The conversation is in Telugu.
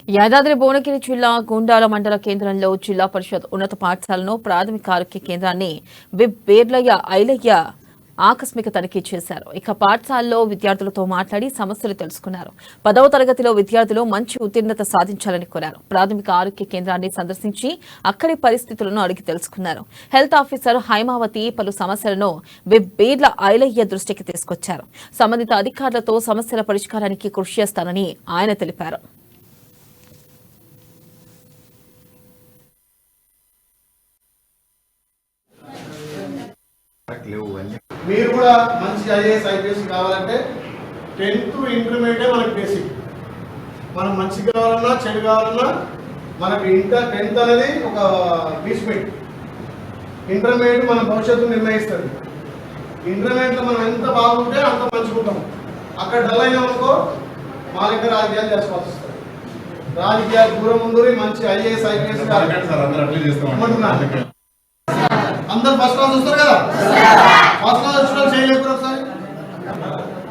యాదాద్రి భువనగిరి జిల్లా గుండాల మండల కేంద్రంలో జిల్లా పరిషత్ ఉన్నత పాఠశాలను ప్రాథమిక ఆరోగ్య కేంద్రాన్ని విప్ బేర్లయ్య ఐలయ్య ఆకస్మిక తనిఖీ చేశారు. ఇక పాఠశాలలో విద్యార్థులతో మాట్లాడి సమస్యలు తెలుసుకున్నారు. 10వ తరగతిలో విద్యార్థులు మంచి ఉత్తీర్ణత సాధించాలని కోరారు. ప్రాథమిక ఆరోగ్య కేంద్రాన్ని సందర్శించి అక్కడి పరిస్థితులను అడిగి తెలుసుకున్నారు. హెల్త్ ఆఫీసర్ హైమావతి పలు సమస్యలను విప్ బేర్ల ఐలయ్య దృష్టికి తీసుకొచ్చారు. సంబంధిత అధికారులతో సమస్యల పరిష్కారానికి కృషి చేస్తానని ఆయన తెలిపారు. మీరు కూడా మంచి ఐఏఎస్ ఐపీఎస్ కావాలంటే 10th ఇంటర్మీడియట్ మనకు బేసిక్. మనం మంచి కావాలన్నా చెడు కావాలన్నా మనకు ఇంటర్ 10th అనేది ఒక బీస్మెంట్. ఇంటర్మీడియట్ మన భవిష్యత్తు నిర్ణయిస్తుంది. ఇంటర్మీడియట్లో మనం ఎంత బాగుంటే అంత మంచిగుంటాం. అక్కడ డల్ అయినామనుకో మా దగ్గర రాజకీయాలు చేసుకోవాల్సి వస్తుంది. రాజకీయాలు దూరం ముందు మంచి ఐఏఎస్ ఐపీఎస్ అందరు ఫస్ట్ క్లాస్ వస్తారు కదా.